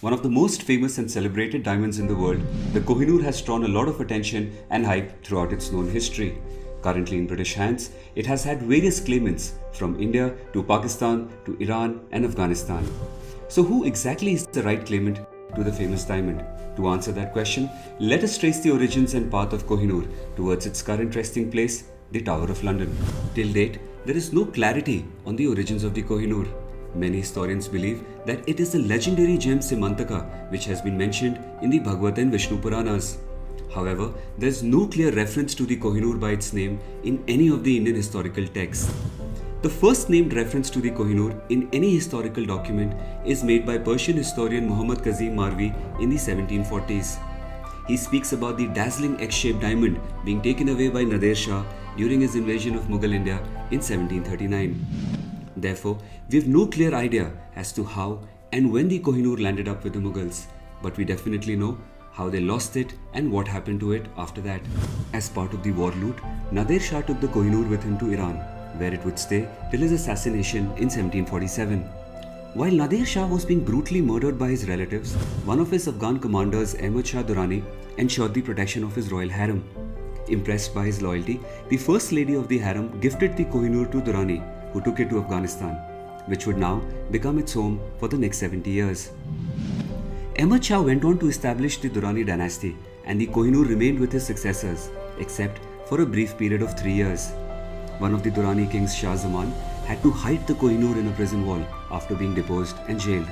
One of the most famous and celebrated diamonds in the world, the Kohinoor has drawn a lot of attention and hype throughout its known history. Currently in British hands, it has had various claimants from India to Pakistan to Iran and Afghanistan. So who exactly is the right claimant to the famous diamond? To answer that question, let us trace the origins and path of Kohinoor towards its current resting place, the Tower of London. Till date, there is no clarity on the origins of the Kohinoor. Many historians believe that it is the legendary gem Simantaka which has been mentioned in the Bhagavad and Vishnu Puranas. However, there is no clear reference to the Kohinoor by its name in any of the Indian historical texts. The first named reference to the Kohinoor in any historical document is made by Persian historian Muhammad Kazim Marvi in the 1740s. He speaks about the dazzling egg-shaped diamond being taken away by Nadir Shah during his invasion of Mughal India in 1739. Therefore, we have no clear idea as to how and when the Kohinoor landed up with the Mughals, but we definitely know how they lost it and what happened to it after that. As part of the war loot, Nadir Shah took the Kohinoor with him to Iran, where it would stay till his assassination in 1747. While Nadir Shah was being brutally murdered by his relatives, one of his Afghan commanders, Ahmad Shah Durrani, ensured the protection of his royal harem. Impressed by his loyalty, the first lady of the harem gifted the Kohinoor to Durrani, who took it to Afghanistan, which would now become its home for the next 70 years. Ahmad Shah went on to establish the Durrani dynasty, and the Kohinoor remained with his successors, except for a brief period of 3 years. One of the Durrani kings, Shah Zaman, had to hide the Kohinoor in a prison wall after being deposed and jailed.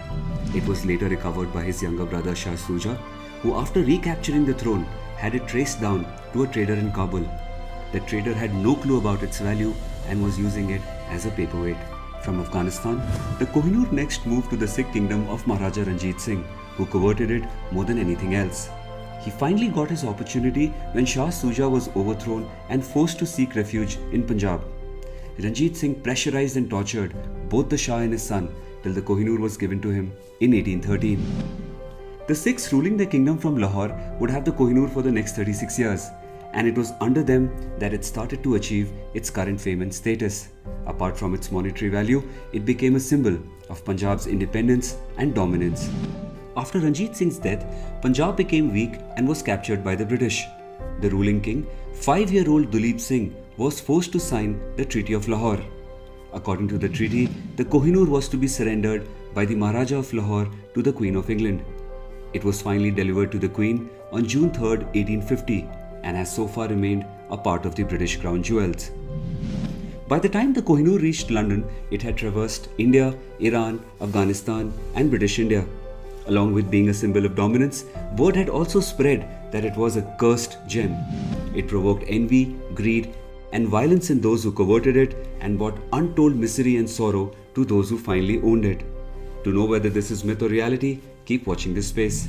It was later recovered by his younger brother Shah Suja, who after recapturing the throne had it traced down to a trader in Kabul. The trader had no clue about its value and was using it as a paperweight. From Afghanistan, the Kohinoor next moved to the Sikh kingdom of Maharaja Ranjit Singh, who coveted it more than anything else. He finally got his opportunity when Shah Suja was overthrown and forced to seek refuge in Punjab. Ranjit Singh pressurized and tortured both the Shah and his son till the Kohinoor was given to him in 1813. The Sikhs ruling the kingdom from Lahore would have the Kohinoor for the next 36 years, and it was under them that it started to achieve its current fame and status. Apart from its monetary value, it became a symbol of Punjab's independence and dominance. After Ranjit Singh's death, Punjab became weak and was captured by the British. The ruling king, 5-year-old Duleep Singh, was forced to sign the Treaty of Lahore. According to the treaty, the Kohinoor was to be surrendered by the Maharaja of Lahore to the Queen of England. It was finally delivered to the Queen on June 3, 1850, and has so far remained a part of the British crown jewels. By the time the Kohinoor reached London, it had traversed India, Iran, Afghanistan, and British India. Along with being a symbol of dominance, word had also spread that it was a cursed gem. It provoked envy, greed, and violence in those who coveted it and brought untold misery and sorrow to those who finally owned it. To know whether this is myth or reality, keep watching this space.